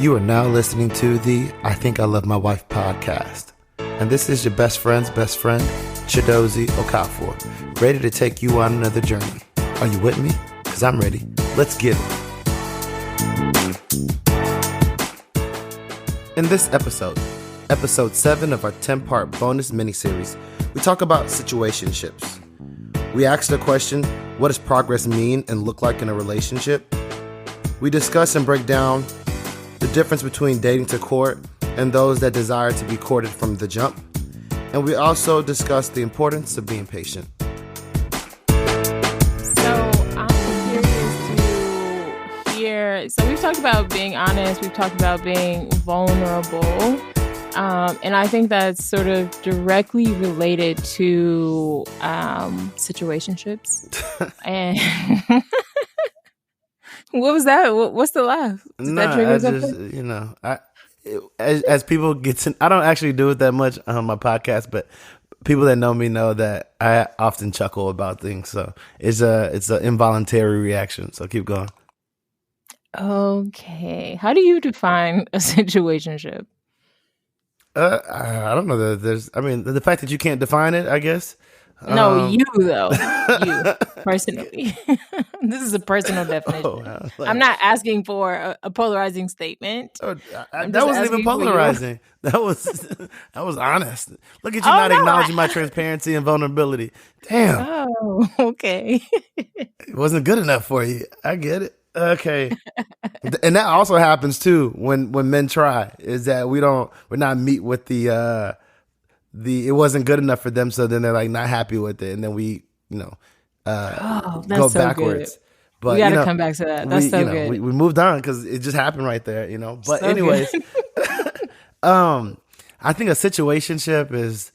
You are now listening to the I Think I Love My Wife podcast. And this is your best friend's best friend, Chidozie Okafor, ready to take you on another journey. Are you with me? Because I'm ready. Let's get it. In this episode 7 of our 10-part bonus miniseries, we talk about situationships. We ask the question, what does progress mean and look like in a relationship? We discuss and break down the difference between dating to court and those that desire to be courted from the jump. And we also discuss the importance of being patient. So I'm curious to hear, so we've talked about being honest, we've talked about being vulnerable, and I think that's sort of directly related to situationships. And what was that? What's the laugh? As people get to, I don't actually do it that much on my podcast, but people that know me know that I often chuckle about things. So it's an involuntary reaction. So keep going. Okay. How do you define a situationship? I don't know. The fact that you can't define it, I guess. No, you though. You personally. This is a personal definition. I'm not asking for a polarizing statement. That wasn't even polarizing. That was honest. Look at you not acknowledging my transparency and vulnerability. Damn. Oh, okay. It wasn't good enough for you. I get it. Okay. And that also happens too when men try, is that we're not meet with the it wasn't good enough for them, so then they're like not happy with it, and then we go so backwards. Good. But we gotta come back to that. That's good. We moved on because it just happened right there, But so anyways, I think a situationship is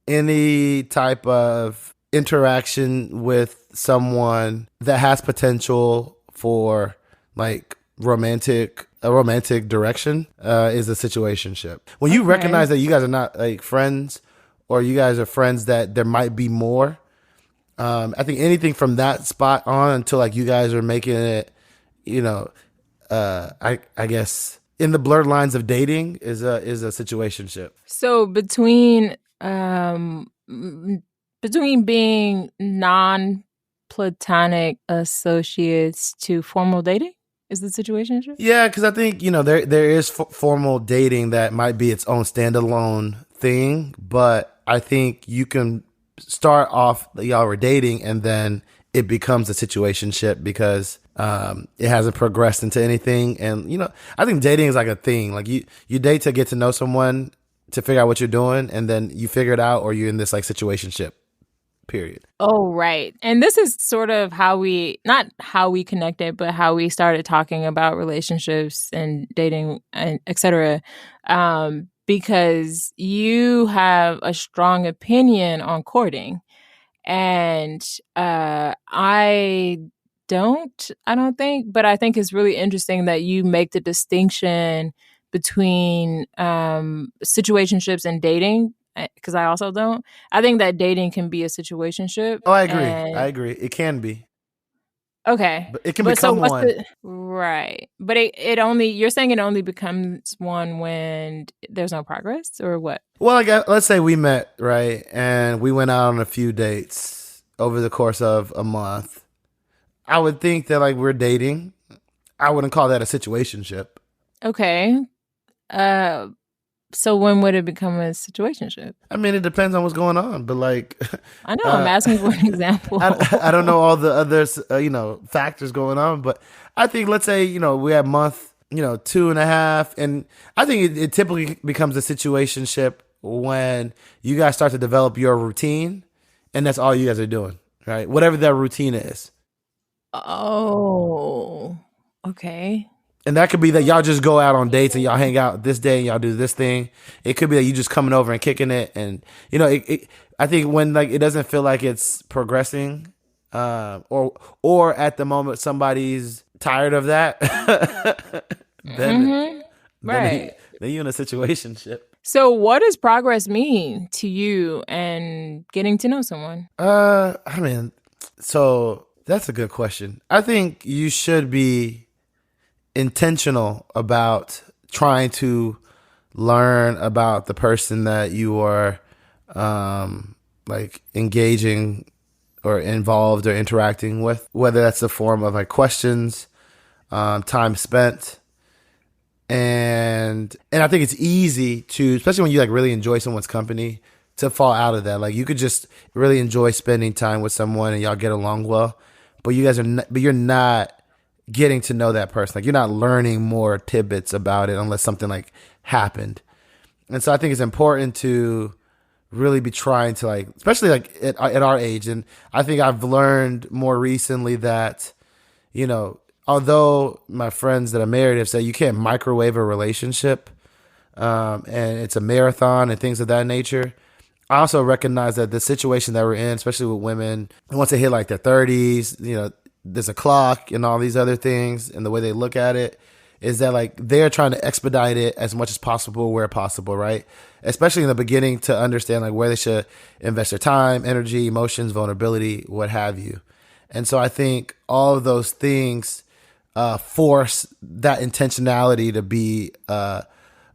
any type of interaction with someone that has potential for like a romantic direction is a situationship. When you recognize that you guys are not like friends, or you guys are friends that there might be more, I think anything from that spot on until like you guys are making it, I guess in the blurred lines of dating is a situationship. So between being non-platonic associates to formal dating is the situationship? Yeah, because I think, there is formal dating that might be its own standalone thing, but I think you can start off, y'all were dating, and then it becomes a situationship because it hasn't progressed into anything. And, I think dating is like a thing. Like you date to get to know someone, to figure out what you're doing, and then you figure it out, or you're in this like situationship. Period. Oh, right. And this is sort of not how we connected, but how we started talking about relationships and dating and et cetera. Because you have a strong opinion on courting. And I don't think, but I think it's really interesting that you make the distinction between situationships and dating. Because I also don't. I think that dating can be a situationship. Oh, I agree. It can be. Okay. But it can become one. Right. But you're saying it only becomes one when there's no progress, or what? Well, let's say we met, right? And we went out on a few dates over the course of a month. I would think that like we're dating. I wouldn't call that a situationship. Okay. So when would it become a situationship? I mean, it depends on what's going on, but like... I know, I'm asking for an example. I don't know all the other, factors going on, but I think, let's say, we have month, 2.5, and I think it typically becomes a situationship when you guys start to develop your routine, and that's all you guys are doing, right? Whatever that routine is. Oh, okay. And that could be that y'all just go out on dates and y'all hang out this day and y'all do this thing. It could be that you just coming over and kicking it. And, I think when like it doesn't feel like it's progressing, or at the moment somebody's tired of that, then you're in a situationship. So what does progress mean to you and getting to know someone? So that's a good question. I think you should be intentional about trying to learn about the person that you are like engaging or involved or interacting with, whether that's the form of like questions, time spent, and I think it's easy to, especially when you like really enjoy someone's company, to fall out of that. Like you could just really enjoy spending time with someone and y'all get along well, but you guys are not, but you're not getting to know that person. Like you're not learning more tidbits about it unless something like happened. And so I think it's important to really be trying to like, especially like at our age. And I think I've learned more recently that, you know, although my friends that are married have said you can't microwave a relationship, and it's a marathon and things of that nature. I also recognize that the situation that we're in, especially with women, once they hit like their 30s, you know, there's a clock and all these other things, and the way they look at it is that like they're trying to expedite it as much as possible where possible, right? Especially in the beginning to understand like where they should invest their time, energy, emotions, vulnerability, what have you. And so I think all of those things force that intentionality to be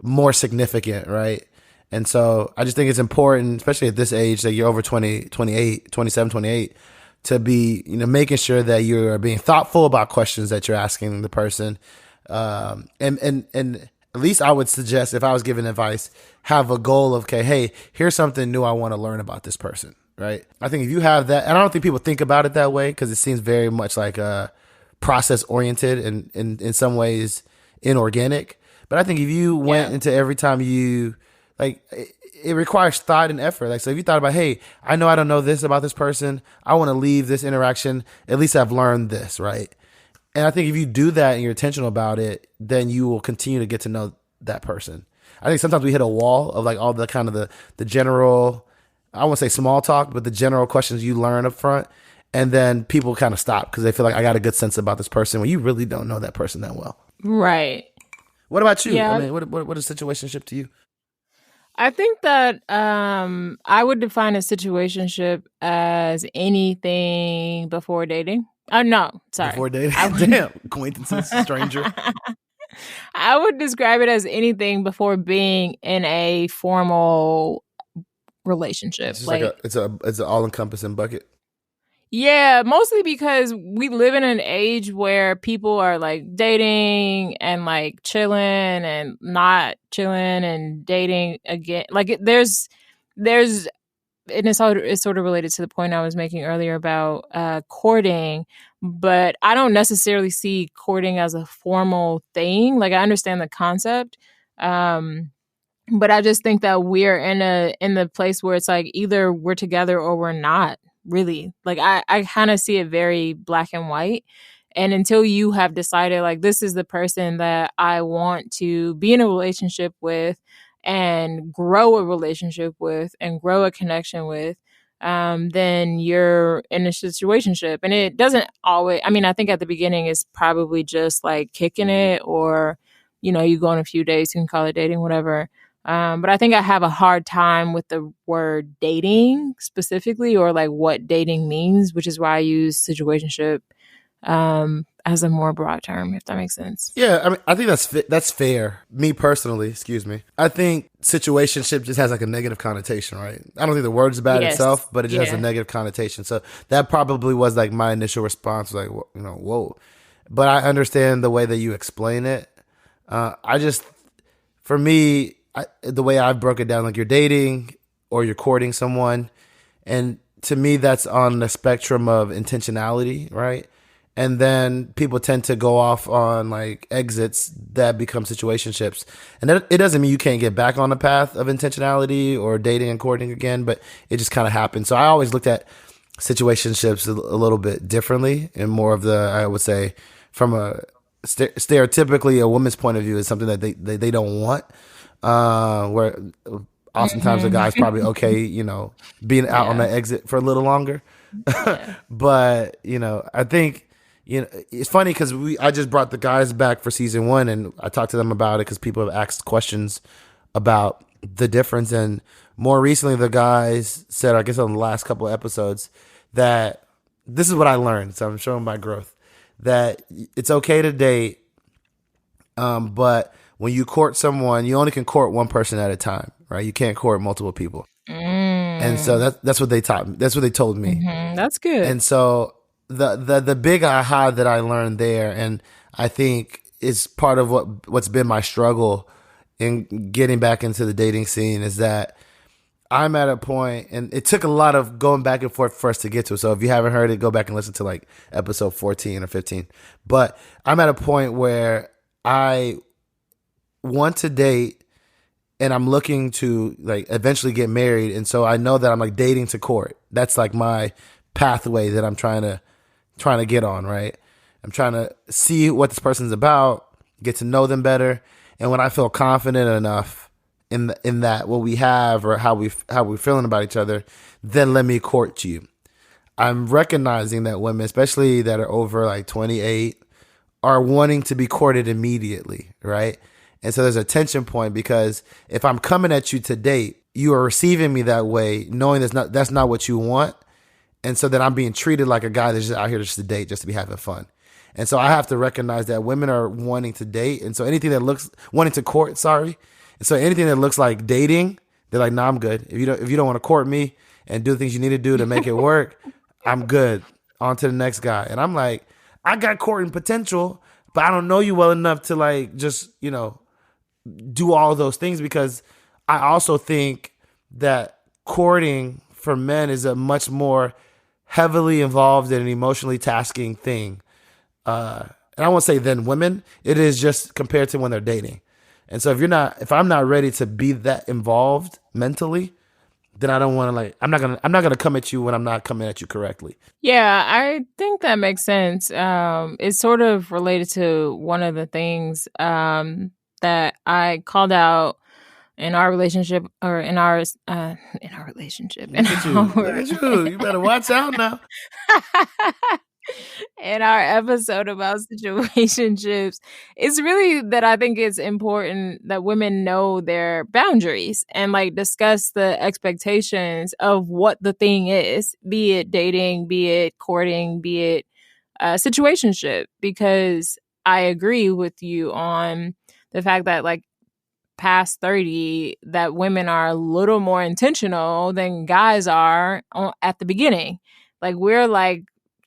more significant, right? And so I just think it's important, especially at this age, that you're over 20, 28, 27, 28, to be, you know, making sure that you're being thoughtful about questions that you're asking the person. And at least I would suggest, if I was giving advice, have a goal of, okay, hey, here's something new I want to learn about this person, right? I think if you have that, and I don't think people think about it that way because it seems very much like process oriented and in some ways inorganic. But I think if you went into every time you like, it requires thought and effort. Like, so if you thought about, hey, I know I don't know this about this person, I want to leave this interaction, at least I've learned this, right? And I think if you do that and you're intentional about it, then you will continue to get to know that person. I think sometimes we hit a wall of like all the kind of the general, I won't say small talk, but the general questions you learn up front. And then people kind of stop because they feel like I got a good sense about this person when you really don't know that person that well. Right. What about you? Yeah. I mean, what is situationship to you? I think that I would define a situationship as anything before dating. Oh no, sorry. Before dating? I would Damn, acquaintances, stranger. I would describe it as anything before being in a formal It's relationship. just like Like, it's an all encompassing bucket. yeah, mostly because we live in an age where people are like dating and like chilling and not chilling and dating again. Like there's and it's sort of related to the point I was making earlier about courting, but I don't necessarily see courting as a formal thing. Like I understand the concept, um, but I just think that we're in the place where it's like either we're together or we're not. Really, like I kind of see it very black and white. And until you have decided like this is the person that I want to be in a relationship with and grow a relationship with and grow a connection with, then you're in a situationship. And it doesn't always, I mean, I think at the beginning it's probably just like kicking it or, you know, you go on a few days, you can call it dating, whatever. But I think I have a hard time with the word dating specifically or like what dating means, which is why I use situationship as a more broad term, if that makes sense. Yeah, I mean, I think that's fair. Me personally, excuse me. I think situationship just has like a negative connotation, right? I don't think the word's bad Yes. itself, but it just has a Yeah. negative connotation. So that probably was like my initial response, like, you know, whoa. But I understand the way that you explain it. I just, for me, the way I've broke it down, like you're dating or you're courting someone, and to me, that's on the spectrum of intentionality, right? And then people tend to go off on like exits that become situationships. And it doesn't mean you can't get back on the path of intentionality or dating and courting again, but it just kind of happens. So I always looked at situationships a little bit differently and more of the, I would say, from a stereotypically a woman's point of view is something that they don't want. Where oftentimes the guy's probably okay, you know, being out on Yeah. the exit for a little longer. Yeah. But, you know, I think, you know, it's funny because I just brought the guys back for season 1 and I talked to them about it because people have asked questions about the difference. And more recently, the guys said, I guess on the last couple of episodes, that this is what I learned. So I'm showing my growth, that it's okay to date But when you court someone, you only can court one person at a time, right? You can't court multiple people. And so Mm. that's what they taught me. That's what they told me. That's good. And so the big aha that I learned there, and I think is part of what's been my struggle in getting back into the dating scene, is that I'm at a point, and it took a lot of going back and forth for us to get to. So if you haven't heard it, go back and listen to like episode 14 or 15. But I'm at a point where I want to date, and I'm looking to like eventually get married. And so I know that I'm like dating to court. That's like my pathway that I'm trying to get on, right? I'm trying to see what this person's about, get to know them better. And when I feel confident enough in that what we have or how we're feeling about each other, then let me court you. I'm recognizing that women, especially that are over like 28, are wanting to be courted immediately, right? And so there's a tension point, because if I'm coming at you to date, you are receiving me that way, knowing that's not what you want. And so then I'm being treated like a guy that's just out here just to date, just to be having fun. And so I have to recognize that women are wanting to date. And so anything that looks, wanting to court, sorry. And so anything that looks like dating, they're like, nah, I'm good. If you don't want to court me and do the things you need to do to make it work, I'm good. On to the next guy. And I'm like, I got courting potential, but I don't know you well enough to like just, do all those things, because I also think that courting for men is a much more heavily involved and an emotionally tasking thing. And I won't say than women, it is just compared to when they're dating. And so if I'm not ready to be that involved mentally, then I don't want to I'm not gonna come at you when I'm not coming at you correctly. Yeah, I think that makes sense. It's sort of related to one of the things that I called out in our relationship, or in our relationship, in Look at you. Look at you. You better watch out now. in our episode about situationships. It's really that I think it's important that women know their boundaries and like discuss the expectations of what the thing is, be it dating, be it courting, be it situationship, because I agree with you on the fact that like past 30, that women are a little more intentional than guys are at the beginning. Like we're like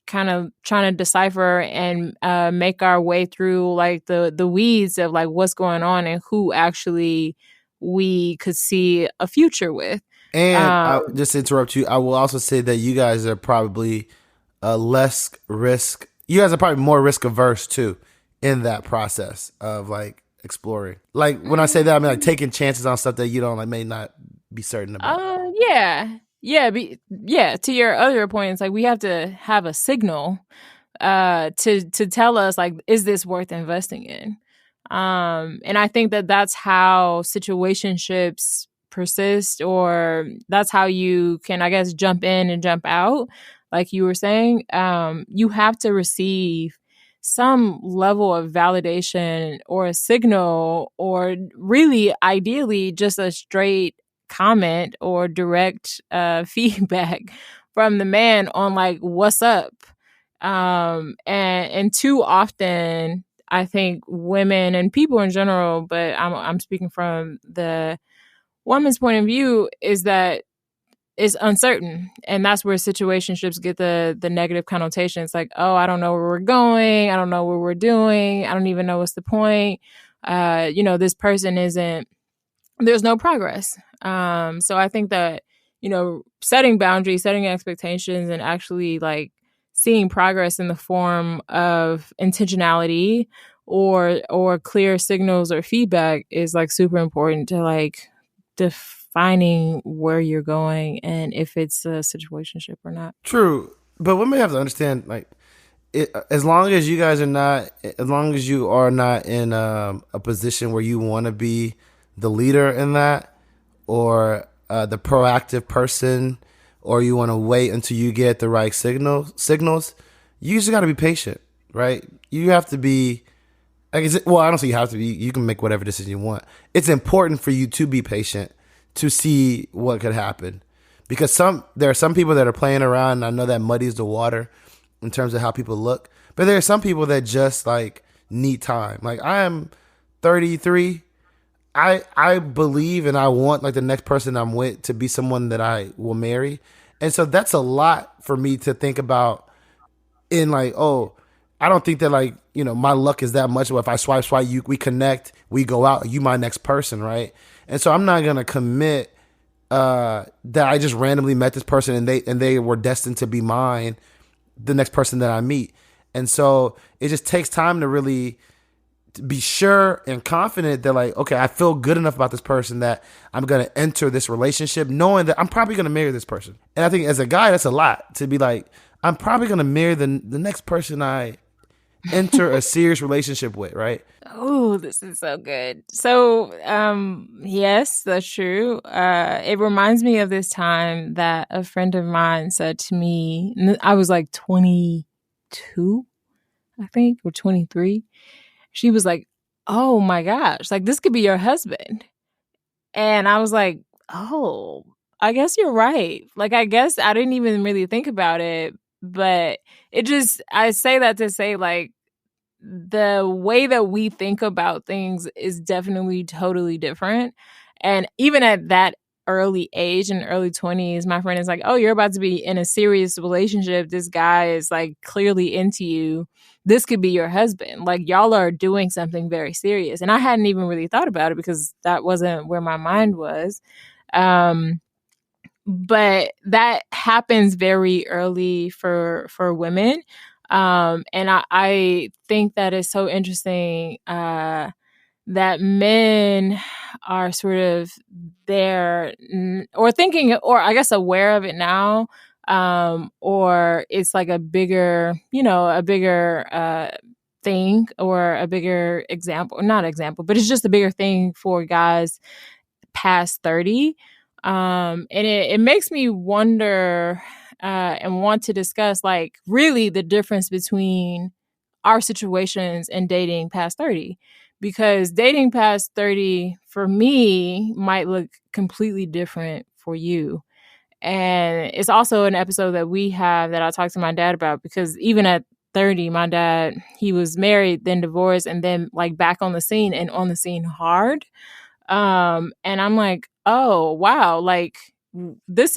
kind of trying to decipher and make our way through like the weeds of like what's going on and who actually we could see a future with. And Um, just to interrupt you, I will also say that you guys are probably less risk. You guys are probably more risk averse too in that process of like exploring. Like when I say that, I mean like taking chances on stuff that you don't like may not be certain about. yeah. Yeah, to your other point, it's like we have to have a signal to tell us like, is this worth investing in? And I think that that's how situationships persist, or that's how you can, I guess, jump in and jump out. Like you were saying, you have to receive some level of validation or a signal, or really ideally just a straight comment or direct feedback from the man on like what's up. And too often I think women and people in general, but I'm speaking from the woman's point of view, is that it's uncertain, and that's where situationships get the negative connotation. It's like, oh, I don't know where we're going, I don't know what we're doing, I don't even know what's the point. This person isn't, there's no progress. So I think that, setting boundaries, setting expectations, and actually like seeing progress in the form of intentionality or clear signals or feedback is like super important to like defining where you're going and if it's a situationship or not. True, but women have to understand like as long as you guys are not, as long as you are not in a position where you want to be the leader in that, or the proactive person, or you want to wait until you get the right signals, you just got to be patient, right? You have to be, I don't say you have to be, you can make whatever decision you want. It's important for you to be patient to see what could happen, because there are some people that are playing around, and I know that muddies the water in terms of how people look, but there are some people that just like need time. Like I am 33, I believe and I want like the next person I'm with to be someone that I will marry. And so that's a lot for me to think about in like, oh, I don't think that like, my luck is that much. If I swipe, you we connect, we go out, you my next person, right? And so I'm not gonna commit that I just randomly met this person and they were destined to be mine, the next person that I meet. And so it just takes time to really be sure and confident that like, okay, I feel good enough about this person that I'm going to enter this relationship knowing that I'm probably going to marry this person. And I think as a guy, that's a lot to be like, I'm probably going to marry the next person I enter a serious relationship with, right? Oh, this is so good. So, yes, that's true. It reminds me of this time that a friend of mine said to me, I was like 22, I think, or 23. She was like, "Oh my gosh, like this could be your husband." And I was like, "Oh, I guess you're right." Like, I guess I didn't even really think about it, but I say that to say, like, the way that we think about things is definitely totally different. And even at that early age, in early 20s, my friend is like, "Oh, you're about to be in a serious relationship. This guy is like clearly into you. This could be your husband. Like, y'all are doing something very serious." And I hadn't even really thought about it because that wasn't where my mind was. Um, but that happens very early for women. And I think that is so interesting that men are sort of there or thinking, or I guess aware of it now, or it's like a bigger, a bigger thing, or a bigger example, not example, but it's just a bigger thing for guys past 30. And it makes me wonder and want to discuss, like, really the difference between our situations and dating past 30. Because dating past 30 for me might look completely different for you. And it's also an episode that we have that I talked to my dad about, because even at 30, my dad, he was married, then divorced, and then like back on the scene, and on the scene hard. And I'm like, oh wow, like it's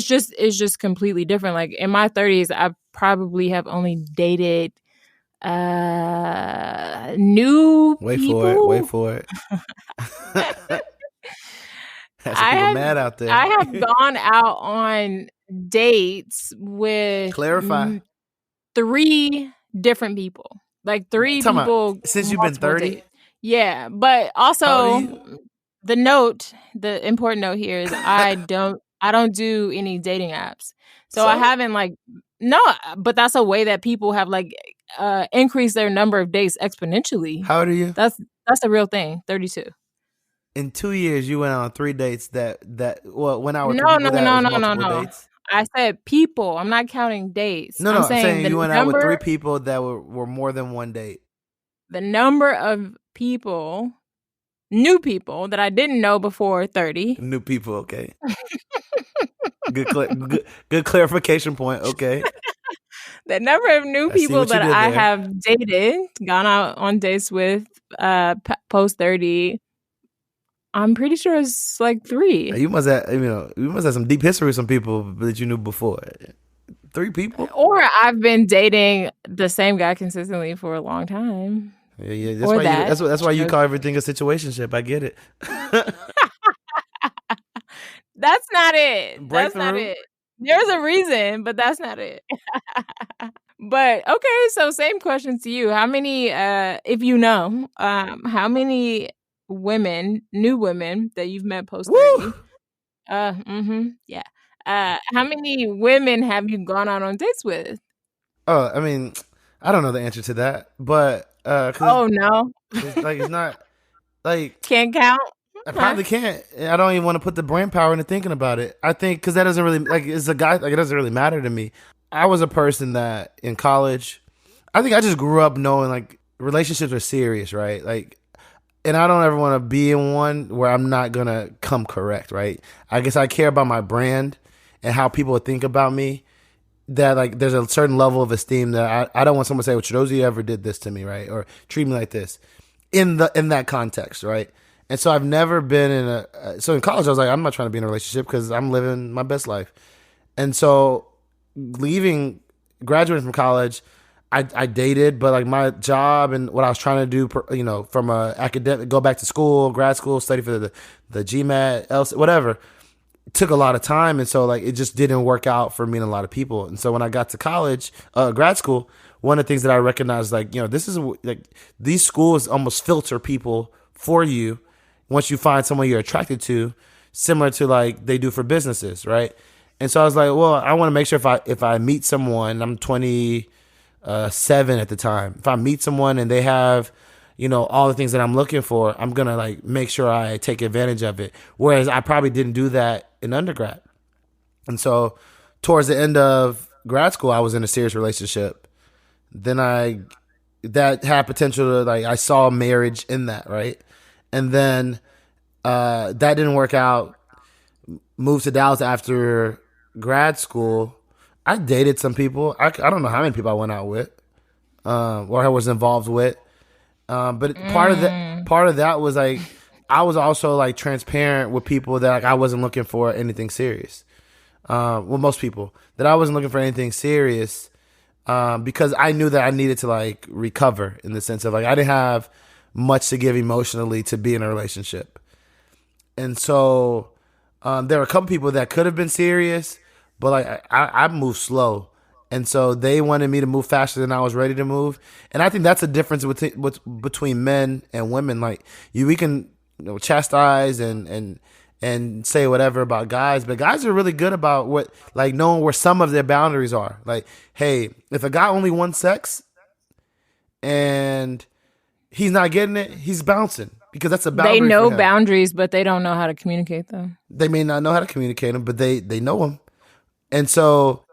just completely different. Like in my 30s, I probably have only dated new Wait for it. Wait people. for it. Had some I people have mad out there. I have gone out on dates with Clarify. three different people. Like three Talking about people, since you've been multiple 30. dates. Yeah, but How old are also you? the important note here is I don't do any dating apps. So I So haven't like no, but that's a way that people have like increased their number of dates exponentially. how old are you? That's a real thing. 32. In 2 years, you went on 3 dates that well, went out with three No, people no, that no, was no, no, multiple no. dates. I said people. I'm not counting dates. No, I'm I'm saying saying the you went out with number 3 people that were more than one date. the number of people, new people that I didn't know before 30. New people, okay. Good clarification point. Okay, The number of new I see people what you that did I there. have dated, gone out on dates with post 30, I'm pretty sure it's like 3. You must have some deep history with some people that you knew before. 3 people? Or I've been dating the same guy consistently for a long time. Yeah, yeah. That's Or why you. that. That's why you call everything a situationship. I get it. That's not it. That's not Breakthrough. it. There's a reason, but that's not it. But okay, so same question to you. How many if you know, how many new women that you've met post Woo. 30? Yeah. How many women have you gone out on dates with? Oh, I mean, I don't know the answer to that, but because Oh no. it's not like Can't count? I Okay. probably can't. I don't even want to put the brain power into thinking about it. I think because that doesn't really like it's a guy like it doesn't really matter to me. I was a person that in college, I think I just grew up knowing like relationships are serious, right? Like, and I don't ever want to be in one where I'm not gonna come correct, right? I guess I care about my brand and how people would think about me. That like there's a certain level of esteem that I don't want someone to say, well, Chidozie ever did this to me, right? Or treat me like this. in that context, right? And so I've never been in so in college I was like, I'm not trying to be in a relationship because I'm living my best life. And so leaving, graduating from college, I dated, but like my job and what I was trying to do, from a academic, go back to school, grad school, study for the GMAT, else whatever, took a lot of time, and so like it just didn't work out for me and a lot of people. And so when I got to college, grad school, one of the things that I recognized, like, this is like, these schools almost filter people for you once you find someone you're attracted to, similar to like they do for businesses, right? And so I was like, well, I want to make sure if I meet someone, I'm 27 at the time, if I meet someone and they have, all the things that I'm looking for, I'm gonna like make sure I take advantage of it. Whereas I probably didn't do that in undergrad. And so towards the end of grad school, I was in a serious relationship. Then that had potential to, like, I saw marriage in that, right? And then that didn't work out. Moved to Dallas after grad school. I dated some people. I don't know how many people I went out with, or I was involved with. But part of that was like, I was also like transparent with people that like I wasn't looking for anything serious. Well, most people that I wasn't looking for anything serious, because I knew that I needed to like recover, in the sense of like I didn't have much to give emotionally to be in a relationship. And so there were a couple people that could have been serious, but like I moved slow. And so they wanted me to move faster than I was ready to move. And I think that's a difference between men and women. Like we can, chastise and say whatever about guys, but guys are really good about like knowing where some of their boundaries are. Like, hey, if a guy only wants sex and he's not getting it, he's bouncing, because that's a boundary. They know for him. boundaries, but they don't know how to communicate them. They may not know how to communicate them, but they know them. And so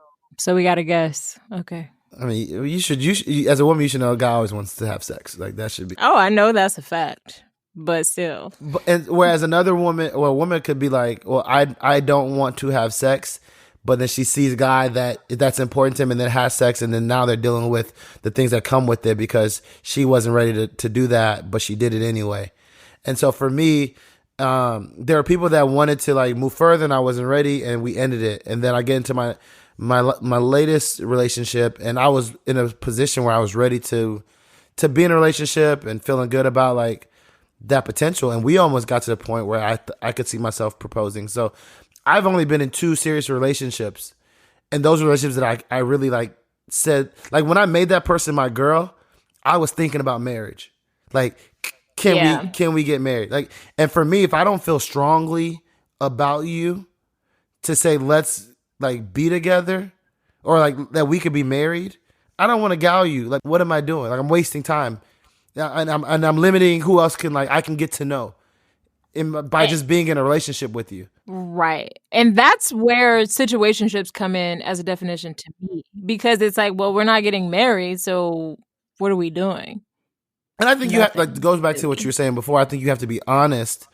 we got to guess. Okay. I mean, you should, as a woman, you should know a guy always wants to have sex. Like that should be. Oh, I know that's a fact, but still. And whereas another woman, or a woman could be like, well, I don't want to have sex, but then she sees a guy that's important to him and then has sex, and then now they're dealing with the things that come with it because she wasn't ready to do that, but she did it anyway. And so for me, there are people that wanted to like move further and I wasn't ready, and we ended it. And then I get into my latest relationship, and I was in a position where I was ready to be in a relationship and feeling good about like that potential. And we almost got to the point where I could see myself proposing. So I've only been in 2 serious relationships, and those relationships that I really like said, like when I made that person my girl, I was thinking about marriage. Like, can we get married? Like, and for me, if I don't feel strongly about you to say, let's like be together, or like that we could be married, I don't want to gal you. Like, what am I doing? Like, I'm wasting time, and I'm limiting who else I can get to know by just being in a relationship with you. Right. And that's where situationships come in as a definition to me, because it's like, well, we're not getting married, so what are we doing? And I think you have, like, it goes back to what you were saying before. I think you have to be honest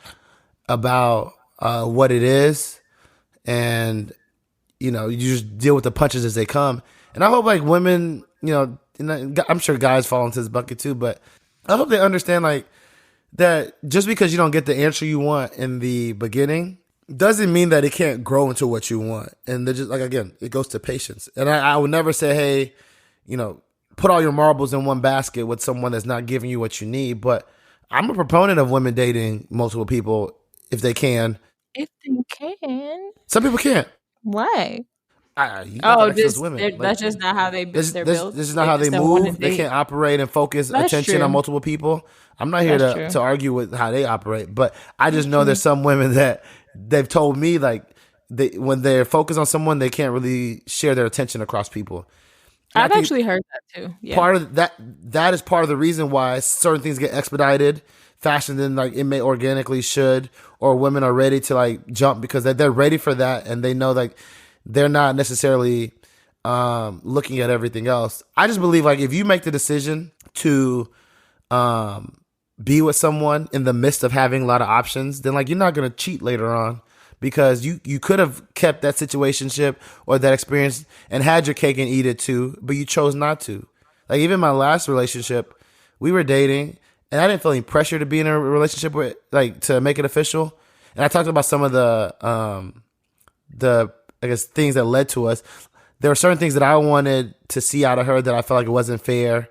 about what it is, and you just deal with the punches as they come. And I hope like women, and I'm sure guys fall into this bucket too, but I hope they understand like that just because you don't get the answer you want in the beginning doesn't mean that it can't grow into what you want. And they're just like, again, it goes to patience. And I would never say, hey, put all your marbles in one basket with someone that's not giving you what you need. But I'm a proponent of women dating multiple people if they can. If they can. Some people can't. Why? Women. That's just not how they're built. This is not how they move. They can't operate and focus attention on multiple people. I'm not here to argue with how they operate, but I just know there's some women that they've told me like when they're focused on someone, they can't really share their attention across people. I've actually heard that too. Yeah. Part of that is part of the reason why certain things get expedited faster than like it may organically should, or women are ready to like jump because they're ready for that and they know like they're not necessarily looking at everything else. I just believe like if you make the decision to be with someone in the midst of having a lot of options, then like you're not gonna cheat later on, because you could have kept that situationship or that experience and had your cake and eat it too, but you chose not to. Like even my last relationship, we were dating and I didn't feel any pressure to be in a relationship with, like, to make it official. And I talked about some of the I guess things that led to us. There were certain things that I wanted to see out of her that I felt like it wasn't fair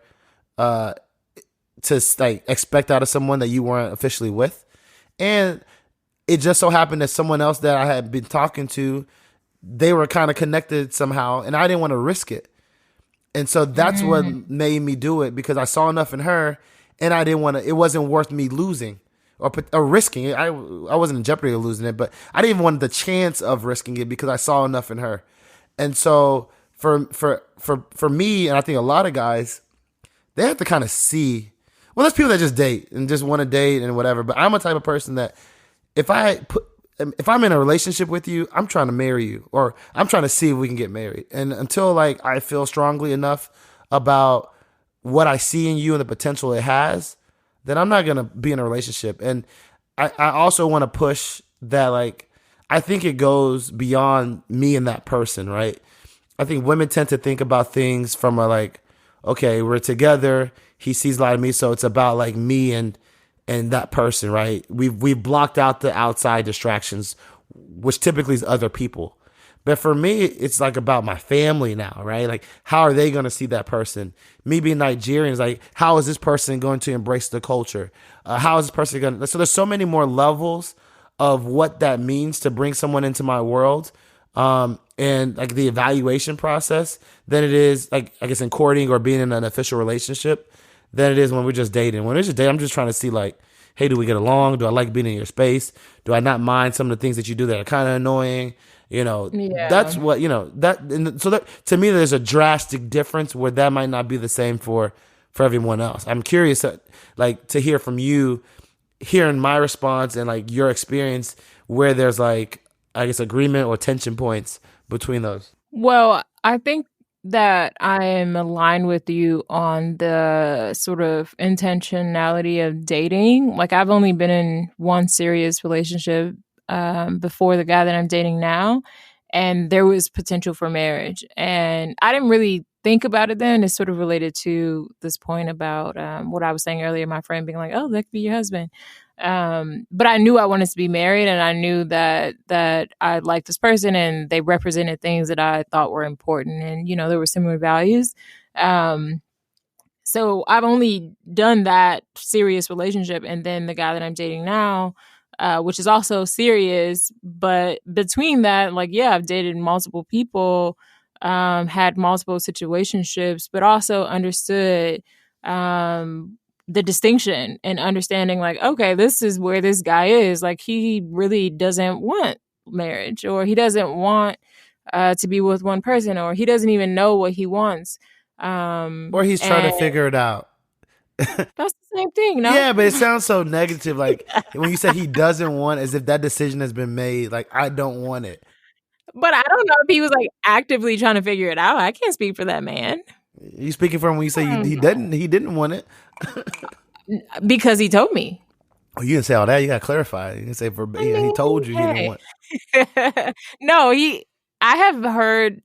to like expect out of someone that you weren't officially with. And it just so happened that someone else that I had been talking to, they were kind of connected somehow, and I didn't want to risk it. And so that's what made me do it, because I saw enough in her, and I didn't want to. It wasn't worth me losing or risking it. I wasn't in jeopardy of losing it, but I didn't even want the chance of risking it because I saw enough in her. And so for me, and I think a lot of guys, they have to kind of see. Well, there's people that just date and just want to date and whatever. But I'm a type of person that if I'm in a relationship with you, I'm trying to marry you, or I'm trying to see if we can get married. And until like I feel strongly enough about what I see in you and the potential it has, then I'm not gonna be in a relationship. And I also want to push that, like, I think it goes beyond me and that person, right? I think women tend to think about things from a like, okay, we're together. He sees a lot of me, so it's about like me and that person, right? We've blocked out the outside distractions, which typically is other people. But for me, it's like about my family now, right? Like, how are they going to see that person? Me being Nigerian is like, how is this person going to embrace the culture? How is this person going to? So there's so many more levels of what that means to bring someone into my world, and like the evaluation process than it is like, I guess, in courting or being in an official relationship than it is when we're just dating. When we're just dating, I'm just trying to see like, hey, do we get along? Do I like being in your space? Do I not mind some of the things that you do that are kind of annoying? That's what, so that, to me, there's a drastic difference where that might not be the same for everyone else. I'm curious to hear from you, hearing my response and like your experience where there's like, I guess, agreement or tension points between those. Well, I think that I am aligned with you on the sort of intentionality of dating. Like, I've only been in one serious relationship before the guy that I'm dating now, and there was potential for marriage. And I didn't really think about it then. It's sort of related to this point about what I was saying earlier, my friend being like, oh, that could be your husband. But I knew I wanted to be married, and I knew that I liked this person, and they represented things that I thought were important, and there were similar values. So I've only done that serious relationship, and then the guy that I'm dating now, which is also serious. But between that, like, yeah, I've dated multiple people, had multiple situationships, but also understood the distinction and understanding, like, okay, this is where this guy is. Like, he really doesn't want marriage, or he doesn't want to be with one person, or he doesn't even know what he wants. Or he's trying to figure it out. That's the same thing, no? Yeah, but it sounds so negative. Like, when you said he doesn't want, as if that decision has been made. Like, I don't want it. But I don't know if he was like actively trying to figure it out. I can't speak for that man. You speaking for him when you say he didn't want it? Because he told me. Oh, you didn't say all that. You got to clarify. You can say he told you he didn't want. No, I have heard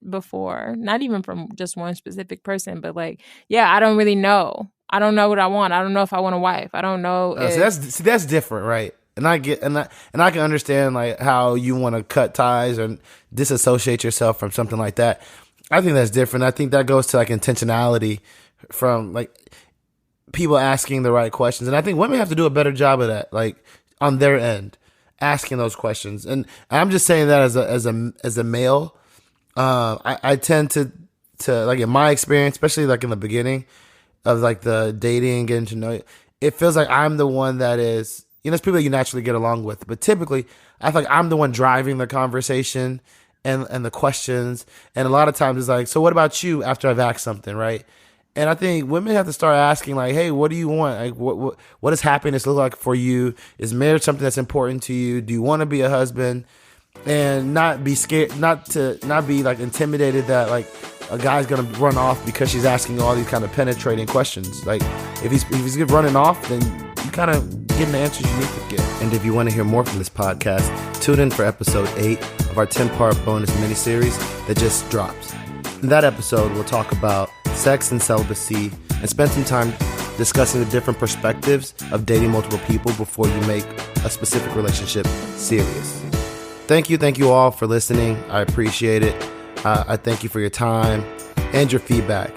before, not even from just one specific person, but like, yeah, I don't really know. I don't know what I want. I don't know if I want a wife. I don't know. That's different, right? And I get and I can understand like how you want to cut ties and disassociate yourself from something like that. I think that's different. I think that goes to like intentionality from like people asking the right questions. And I think women have to do a better job of that, like on their end, asking those questions. And I'm just saying that as a male, I tend to like, in my experience, especially like in the beginning of like the dating, getting to know you, it feels like I'm the one that is, there's people that you naturally get along with, but typically I feel like I'm the one driving the conversation and the questions. And a lot of times it's like, so what about you after I've asked something, right? And I think women have to start asking like, hey, what do you want? Like, what does happiness look like for you? Is marriage something that's important to you? Do you want to be a husband? And not be scared, not be like intimidated that like a guy's gonna run off because she's asking all these kind of penetrating questions. Like, if he's running off, then you kind of getting the answers you need to get. And if you want to hear more from this podcast, tune in for episode 8 of our 10-part bonus miniseries that just dropped. In that episode, we'll talk about sex and celibacy and spend some time discussing the different perspectives of dating multiple people before you make a specific relationship serious. Thank you all for listening. I appreciate it. I thank you for your time and your feedback.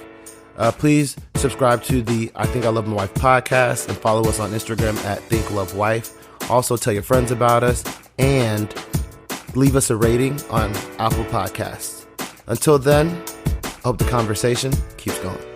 Please subscribe to the I Think I Love My Wife podcast and follow us on Instagram at ThinkLoveWife. Also tell your friends about us and leave us a rating on Apple Podcasts. Until then, I hope the conversation keeps going.